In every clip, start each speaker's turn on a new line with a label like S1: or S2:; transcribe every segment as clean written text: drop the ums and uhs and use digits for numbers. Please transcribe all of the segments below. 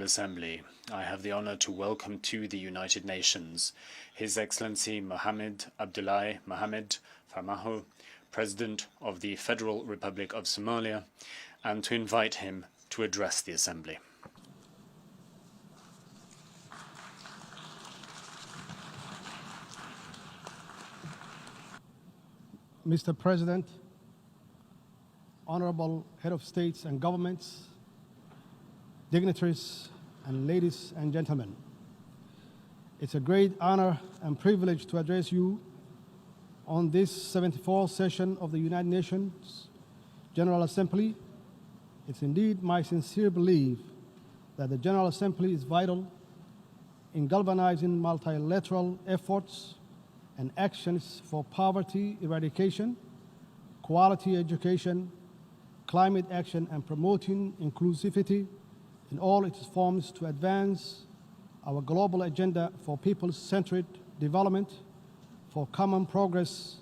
S1: Assembly, I have the honor to welcome to the United Nations His Excellency Mohammed Abdullahi Mohammed Farmaajo, President of the Federal Republic of Somalia, and to invite him to address the Assembly.
S2: Mr. President, Honorable Head of States and Governments, dignitaries, and ladies and gentlemen, it's a great honor and privilege to address you on this 74th session of the United Nations General Assembly. It's indeed my sincere belief that the General Assembly is vital in galvanizing multilateral efforts and actions for poverty eradication, quality education, climate action, and promoting inclusivity in all its forms to advance our global agenda for people-centered development, for common progress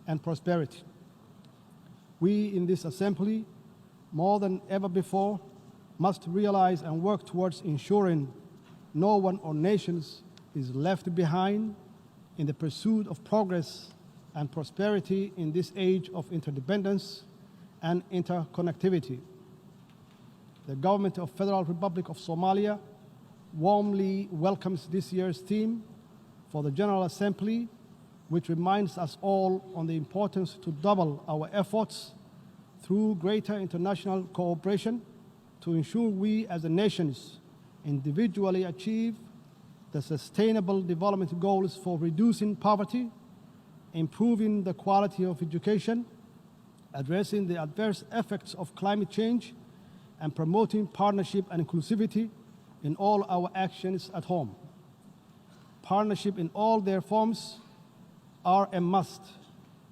S2: and prosperity. We in this Assembly, more than ever before, must realize and work towards ensuring no one or nations is left behind in the pursuit of progress and prosperity in this age of interdependence and interconnectivity. The Government of Federal Republic of Somalia warmly welcomes this year's theme for the General Assembly, which reminds us all on the importance to double our efforts through greater international cooperation to ensure we as a nations individually achieve the sustainable development goals for reducing poverty, improving the quality of education, addressing the adverse effects of climate change, and promoting partnership and inclusivity in all our actions at home. Partnership in all their forms are a must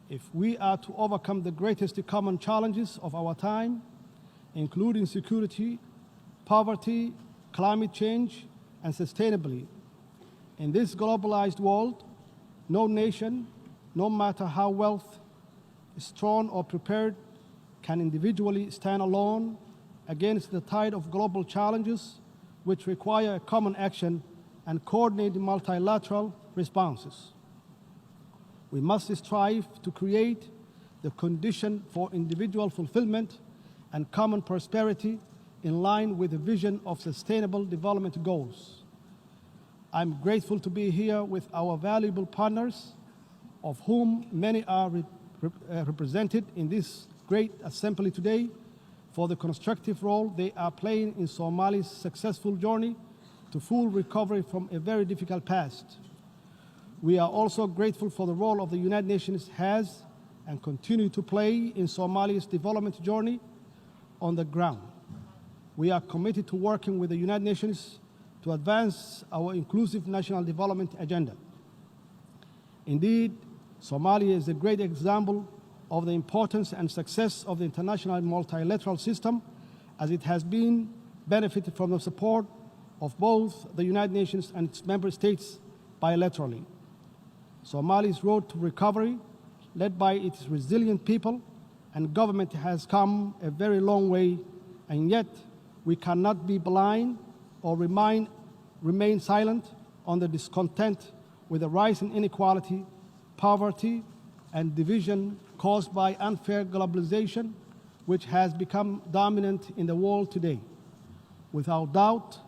S2: if we are to overcome the greatest common challenges of our time, including security, poverty, climate change, and sustainability. In this globalized world, no nation, no matter how strong or prepared, can individually stand alone against the tide of global challenges which require common action and coordinated multilateral responses. We must strive to create the condition for individual fulfillment and common prosperity in line with the vision of Sustainable Development Goals. I'm grateful to be here with our valuable partners, of whom many are represented in this great assembly today, for the constructive role they are playing in Somalia's successful journey to full recovery from a very difficult past. We are also grateful for the role of the United Nations has and continue to play in Somalia's development journey on the ground. We are committed to working with the United Nations to advance our inclusive national development agenda. Indeed, Somalia is a great example of the importance and success of the international multilateral system, as it has been benefited from the support of both the United Nations and its member states bilaterally. Somalia's road to recovery, led by its resilient people and government, has come a very long way, and yet we cannot be blind or remain silent on the discontent with the rise in inequality, poverty, and division caused by unfair globalization, which has become dominant in the world today. Without doubt,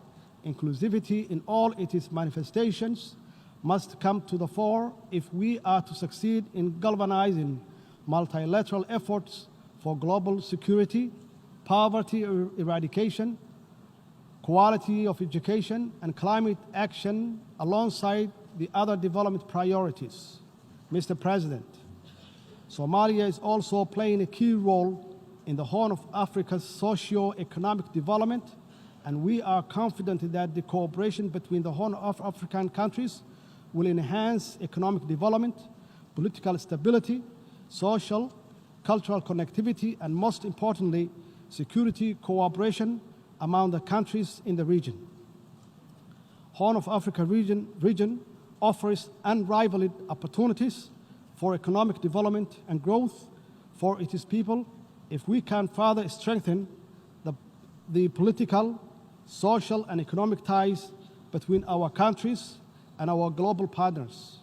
S2: inclusivity in all its manifestations must come to the fore if we are to succeed in galvanizing multilateral efforts for global security, poverty eradication, quality of education, and climate action alongside the other development priorities. Mr. President, Somalia is also playing a key role in the Horn of Africa's socio-economic development, and we are confident that the cooperation between the Horn of African countries will enhance economic development, political stability, social, cultural connectivity, and most importantly, security cooperation among the countries in the region. Horn of Africa region offers unrivaled opportunities for economic development and growth for its people if we can further strengthen the political, social and economic ties between our countries and our global partners.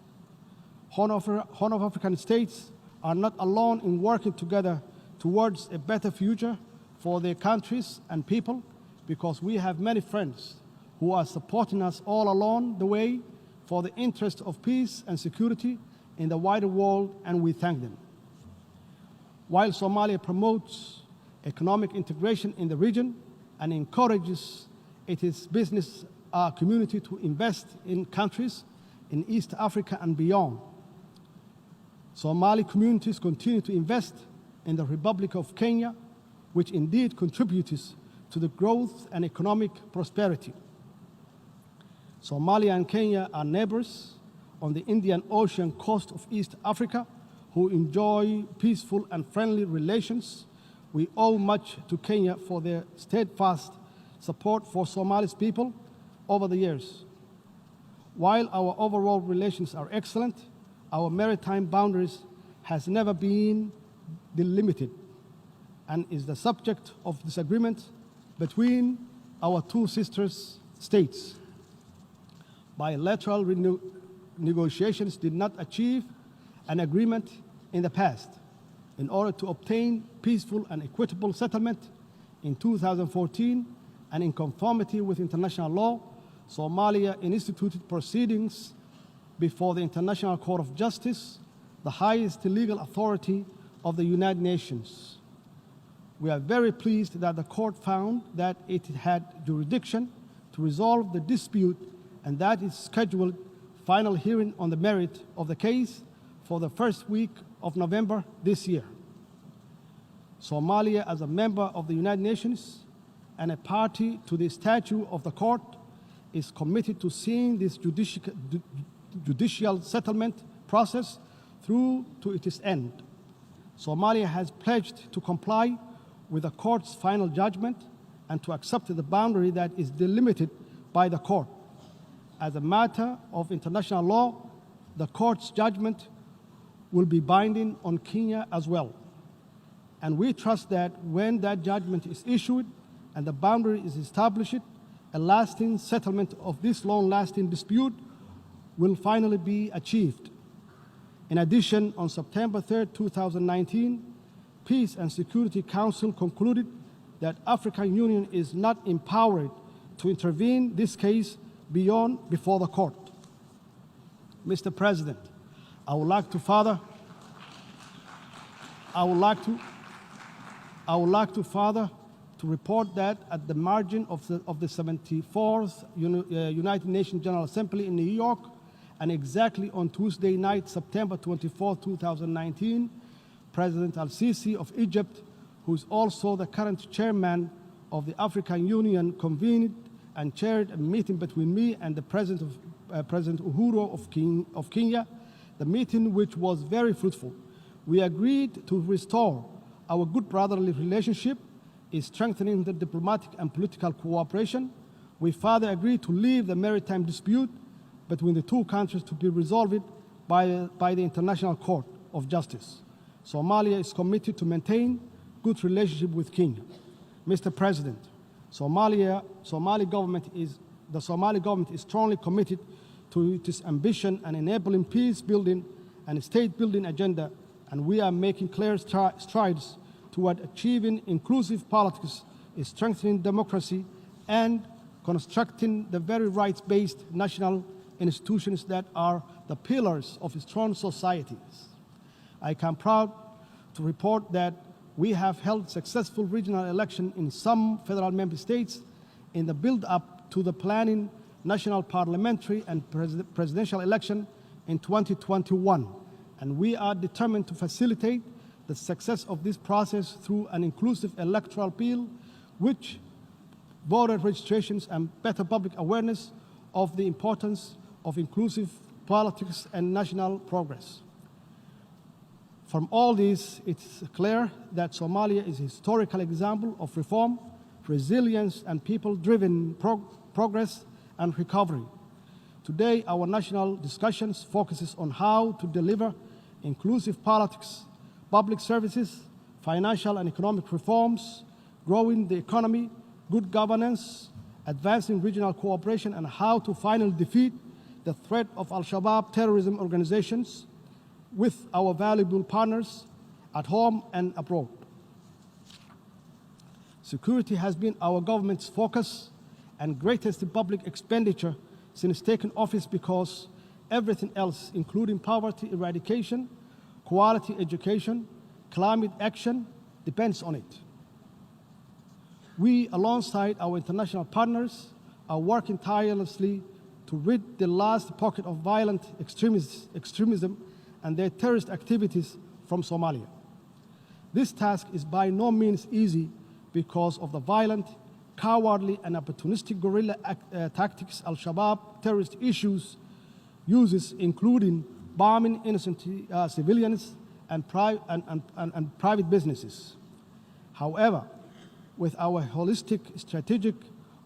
S2: Horn of African states are not alone in working together towards a better future for their countries and people, because we have many friends who are supporting us all along the way for the interest of peace and security in the wider world, and we thank them. While Somalia promotes economic integration in the region and encourages its business community to invest in countries in East Africa and beyond, Somali communities continue to invest in the Republic of Kenya, which indeed contributes to the growth and economic prosperity. Somalia and Kenya are neighbors on the Indian Ocean coast of East Africa who enjoy peaceful and friendly relations. We owe much to Kenya for their steadfast support for Somali's people over the years. While our overall relations are excellent, our maritime boundaries has never been delimited and is the subject of disagreement between our two sister states. Bilateral negotiations did not achieve an agreement in the past. In order to obtain peaceful and equitable settlement in 2014 and in conformity with international law, Somalia instituted proceedings before the International Court of Justice, the highest legal authority of the United Nations. We are very pleased that the court found that it had jurisdiction to resolve the dispute, and that it scheduled final hearing on the merit of the case for the first week of November this year. Somalia, as a member of the United Nations and a party to the statute of the court, is committed to seeing this judicial settlement process through to its end. Somalia has pledged to comply with the court's final judgment and to accept the boundary that is delimited by the court. As a matter of international law, the court's judgment will be binding on Kenya as well. And we trust that when that judgment is issued and the boundary is established, a lasting settlement of this long-lasting dispute will finally be achieved. In addition, on September 3, 2019, Peace and Security Council concluded that African Union is not empowered to intervene in this case before the court. Mr. President, I would like to report that at the margin of the 74th United Nations General Assembly in New York, and exactly on Tuesday night, September 24, 2019, President al-Sisi of Egypt, who is also the current chairman of the African Union, convened and chaired a meeting between me and the President Uhuru of Kenya, the meeting which was very fruitful. We agreed to restore our good brotherly relationship, is strengthening the diplomatic and political cooperation. We further agreed to leave the maritime dispute between the two countries to be resolved by the International Court of Justice. Somalia is committed to maintain good relationship with Kenya. Mr. President, the Somali government is strongly committed to its ambition and enabling peace building and state building agenda, and we are making clear strides toward achieving inclusive politics, strengthening democracy, and constructing the very rights-based national institutions that are the pillars of strong societies. I am proud to report that we have held successful regional election in some federal member states in the build-up to the planning national parliamentary and presidential election in 2021. And we are determined to facilitate the success of this process through an inclusive electoral bill, which voter registrations and better public awareness of the importance of inclusive politics and national progress. From all this, it's clear that Somalia is a historical example of reform, resilience, and people-driven progress and recovery. Today, our national discussions focuses on how to deliver inclusive politics, public services, financial and economic reforms, growing the economy, good governance, advancing regional cooperation, and how to finally defeat the threat of Al-Shabaab terrorism organizations with our valuable partners at home and abroad. Security has been our government's focus and greatest public expenditure since taking office because everything else, including poverty eradication, quality education, climate action, depends on it. We, alongside our international partners, are working tirelessly to rid the last pocket of violent extremism and their terrorist activities from Somalia. This task is by no means easy because of the violent, cowardly, and opportunistic guerrilla tactics Al-Shabaab terrorist uses, including bombing innocent civilians and private businesses. However, with our holistic strategy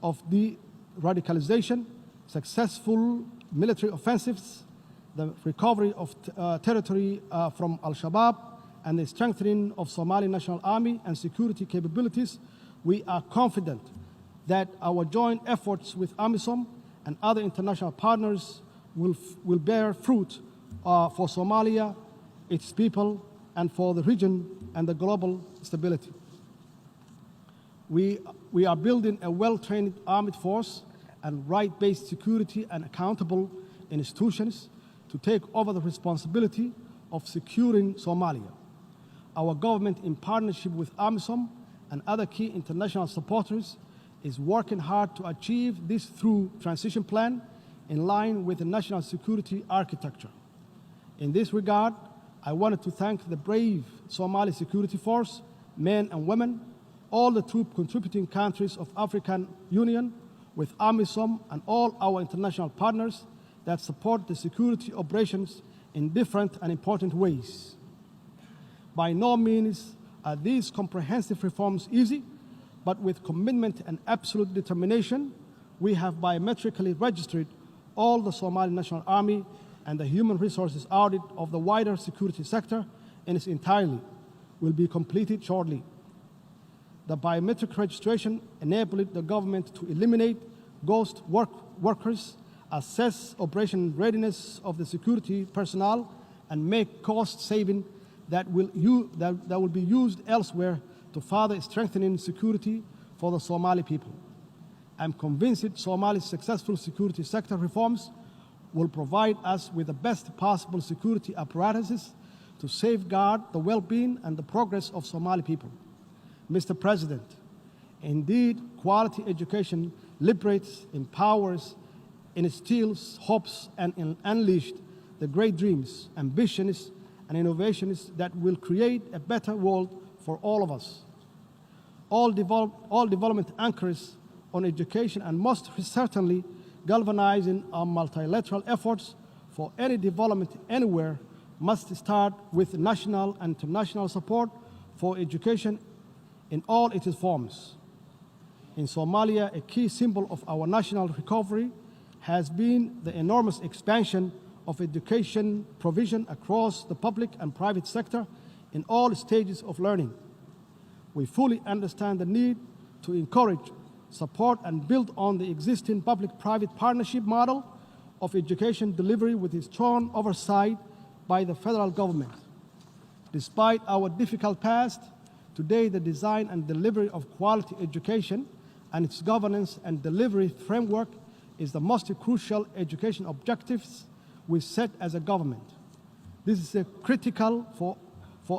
S2: of de-radicalization, successful military offensives, the recovery of territory from Al-Shabaab, and the strengthening of Somali National Army and security capabilities, we are confident that our joint efforts with AMISOM and other international partners will bear fruit for Somalia, its people, and for the region and the global stability. We are building a well-trained armed force and right-based security and accountable institutions to take over the responsibility of securing Somalia. Our government, in partnership with AMISOM and other key international supporters, is working hard to achieve this through transition plan in line with the national security architecture. In this regard, I wanted to thank the brave Somali security force, men and women, all the troop contributing countries of African Union, with AMISOM and all our international partners that support the security operations in different and important ways. By no means are these comprehensive reforms easy, but with commitment and absolute determination, we have biometrically registered all the Somali National Army and the human resources audit of the wider security sector in its entirety will be completed shortly. The biometric registration enabled the government to eliminate ghost workers, assess operation readiness of the security personnel, and make cost saving that will be used elsewhere to further strengthening security for the Somali people. I'm convinced that Somali's successful security sector reforms will provide us with the best possible security apparatuses to safeguard the well-being and the progress of Somali people. Mr. President, indeed, quality education liberates, empowers, instills hopes, and unleashed the great dreams, ambitions, and innovations that will create a better world for all of us. All development anchors on education and most certainly galvanizing our multilateral efforts for any development anywhere must start with national and international support for education in all its forms. In Somalia, a key symbol of our national recovery has been the enormous expansion of education provision across the public and private sector in all stages of learning. We fully understand the need to encourage, support, and build on the existing public-private partnership model of education delivery with its strong oversight by the federal government. Despite our difficult past, today the design and delivery of quality education and its governance and delivery framework is the most crucial education objectives we set as a government. This is critical for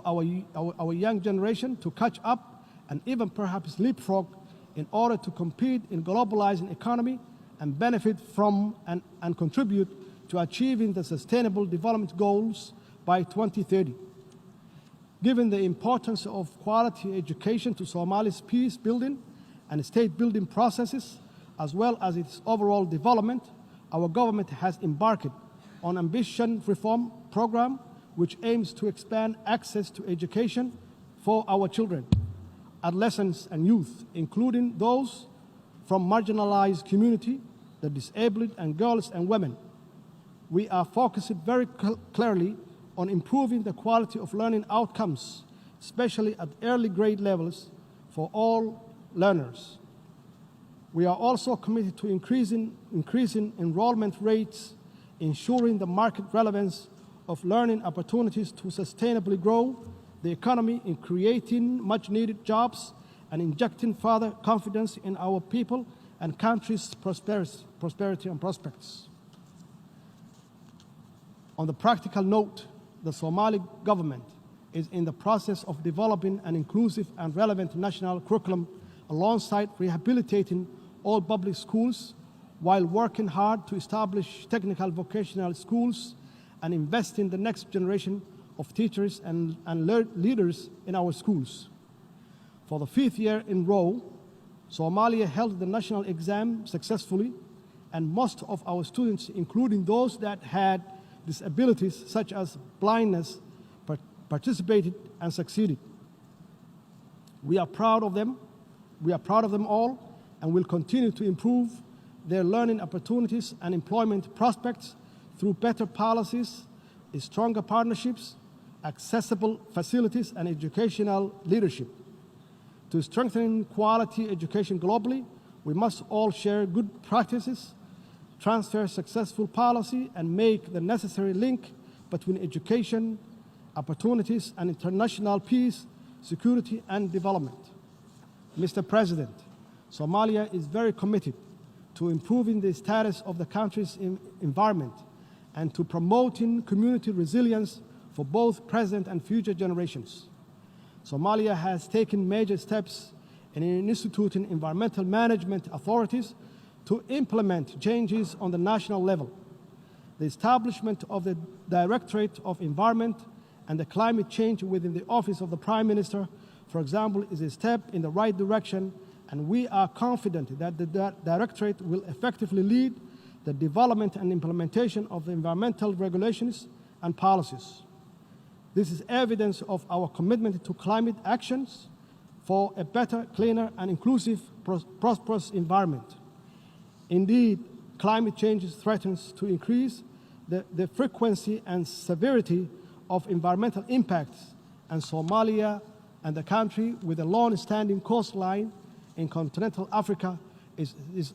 S2: our young generation to catch up and even perhaps leapfrog in order to compete in globalizing economy and benefit from and contribute to achieving the Sustainable Development Goals by 2030. Given the importance of quality education to Somalia's peace building and state building processes, as well as its overall development, our government has embarked on an ambitious reform program which aims to expand access to education for our children, adolescents, and youth, including those from marginalized communities, the disabled, and girls and women. We are focused very clearly on improving the quality of learning outcomes, especially at early grade levels for all learners. We are also committed to increasing enrollment rates, ensuring the market relevance of learning opportunities to sustainably grow the economy in creating much-needed jobs and injecting further confidence in our people and country's prosperity and prospects. On the practical note, the Somali government is in the process of developing an inclusive and relevant national curriculum alongside rehabilitating all public schools while working hard to establish technical vocational schools and invest in the next generation of teachers and leaders in our schools. For the 5th year in a row, Somalia held the national exam successfully, and most of our students, including those that had disabilities such as blindness, participated and succeeded. We are proud of them. We are proud of them all, and will continue to improve their learning opportunities and employment prospects through better policies, stronger partnerships, accessible facilities, and educational leadership. To strengthen quality education globally, we must all share good practices, transfer successful policy, and make the necessary link between education, opportunities, and international peace, security, and development. Mr. President, Somalia is very committed to improving the status of the country's environment and to promoting community resilience for both present and future generations. Somalia has taken major steps in instituting environmental management authorities to implement changes on the national level. The establishment of the Directorate of Environment and the Climate Change within the Office of the Prime Minister, for example, is a step in the right direction, and we are confident that the Directorate will effectively lead the development and implementation of the environmental regulations and policies. This is evidence of our commitment to climate actions for a better, cleaner, and inclusive, prosperous environment. Indeed, climate change threatens to increase the frequency and severity of environmental impacts, and Somalia and the country with a long-standing coastline in continental Africa is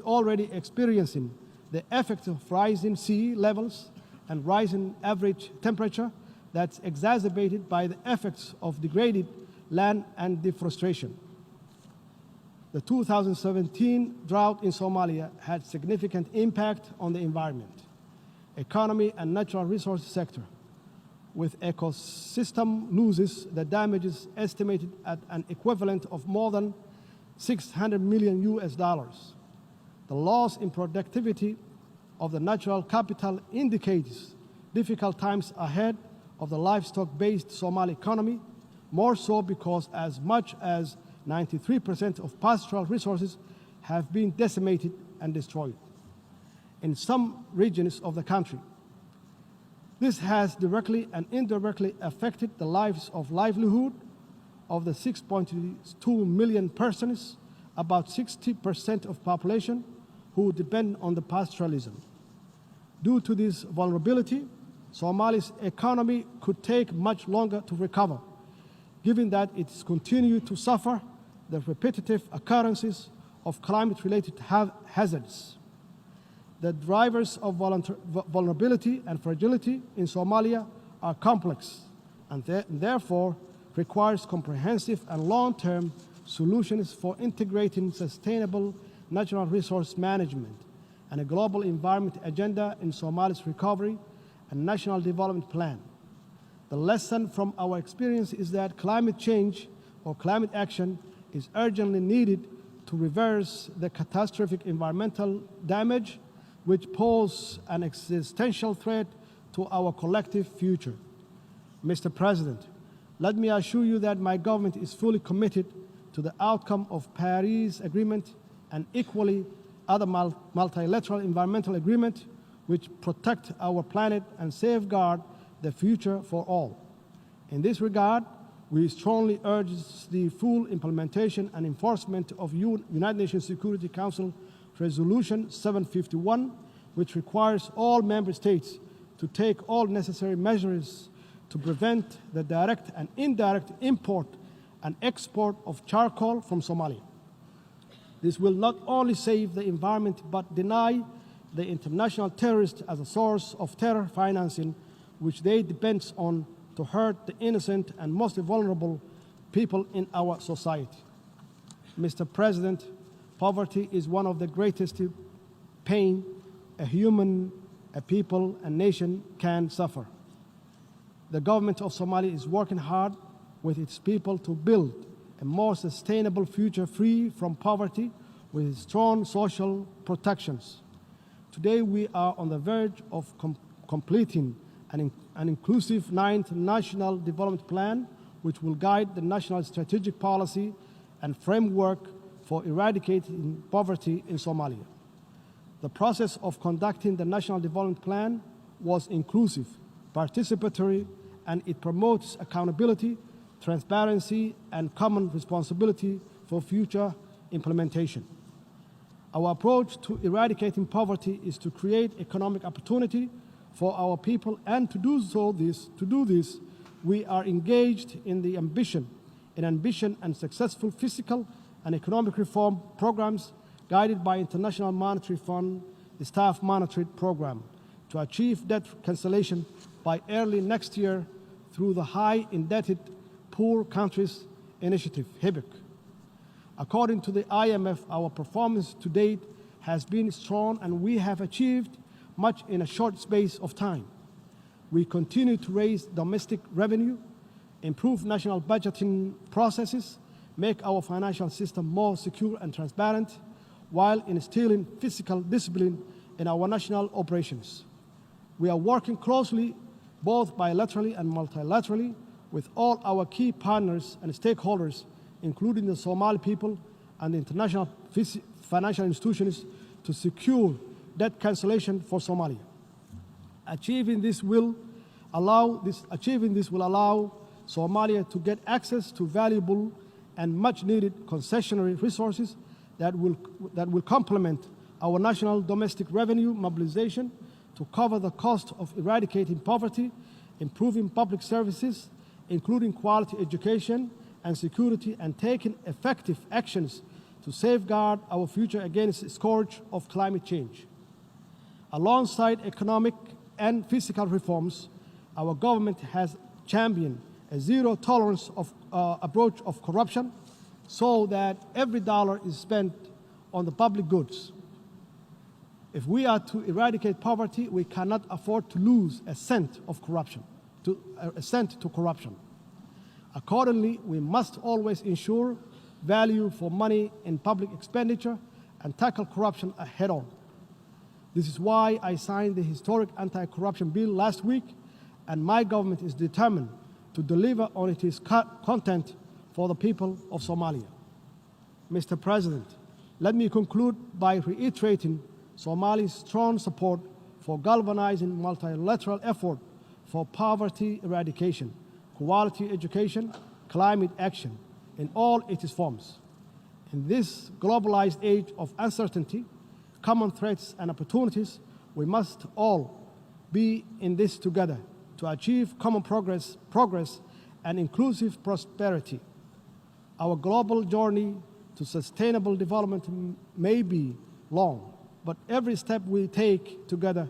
S2: already experiencing the effects of rising sea levels and rising average temperature that's exacerbated by the effects of degraded land and deforestation. The 2017 drought in Somalia had significant impact on the environment, economy, and natural resource sector, with ecosystem losses. The damage is estimated at an equivalent of more than $600 million US. The loss in productivity of the natural capital indicates difficult times ahead of the livestock-based Somali economy, more so because as much as 93% of pastoral resources have been decimated and destroyed in some regions of the country. This has directly and indirectly affected the lives of livelihood of the 6.2 million persons, about 60% of population, who depend on the pastoralism. Due to this vulnerability, Somalia's economy could take much longer to recover, given that it's continued to suffer the repetitive occurrences of climate-related hazards. The drivers of vulnerability and fragility in Somalia are complex and therefore requires comprehensive and long-term solutions for integrating sustainable natural resource management and a global environment agenda in Somalia's recovery and national development plan. The lesson from our experience is that climate change or climate action is urgently needed to reverse the catastrophic environmental damage which pose an existential threat to our collective future. Mr. President, let me assure you that my government is fully committed to the outcome of Paris Agreement and equally other multilateral environmental agreements which protect our planet and safeguard the future for all. In this regard, we strongly urge the full implementation and enforcement of United Nations Security Council Resolution 751, which requires all member states to take all necessary measures to prevent the direct and indirect import and export of charcoal from Somalia. This will not only save the environment but deny the international terrorists as a source of terror financing, which they depend on to hurt the innocent and most vulnerable people in our society. Mr. President, poverty is one of the greatest pain a human, a people, a nation can suffer. The government of Somalia is working hard with its people to build a more sustainable future free from poverty with strong social protections. Today we are on the verge of completing an inclusive 9th National Development Plan, which will guide the national strategic policy and framework for eradicating poverty in Somalia. The process of conducting the National Development Plan was inclusive, participatory, and it promotes accountability, transparency, and common responsibility for future implementation. Our approach to eradicating poverty is to create economic opportunity for our people, and to do this, we are engaged in ambition and successful fiscal and economic reform programs guided by International Monetary Fund, the Staff Monitoring Program, to achieve debt cancellation by early next year through the High Indebted Poor Countries Initiative, HIBIC. According to the IMF, our performance to date has been strong and we have achieved much in a short space of time. We continue to raise domestic revenue, improve national budgeting processes, make our financial system more secure and transparent, while instilling fiscal discipline in our national operations. We are working closely, both bilaterally and multilaterally, with all our key partners and stakeholders, including the Somali people and the international financial institutions, to secure debt cancellation for Somalia. Achieving this will allow Somalia to get access to valuable and much-needed concessionary resources that will complement our national domestic revenue mobilization to cover the cost of eradicating poverty, improving public services, including quality education and security, and taking effective actions to safeguard our future against the scourge of climate change. Alongside economic and fiscal reforms, our government has championed a zero-tolerance approach of corruption so that every dollar is spent on the public goods. If we are to eradicate poverty, we cannot afford to lose a cent to corruption. Accordingly, we must always ensure value for money in public expenditure and tackle corruption head-on. This is why I signed the historic anti-corruption bill last week, and my government is determined to deliver on its content for the people of Somalia. Mr. President, let me conclude by reiterating Somalia's strong support for galvanizing multilateral effort for poverty eradication, quality education, climate action in all its forms. In this globalized age of uncertainty, common threats and opportunities, we must all be in this together to achieve common progress and inclusive prosperity. Our global journey to sustainable development may be long, but every step we take together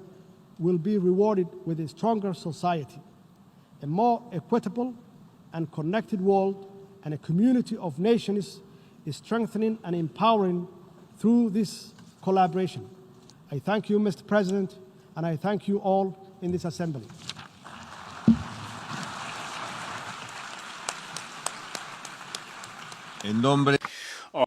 S2: will be rewarded with a stronger society, a more equitable and connected world, and a community of nations is strengthening and empowering through this collaboration. I thank you, Mr. President, and I thank you all in this assembly.
S3: En nombre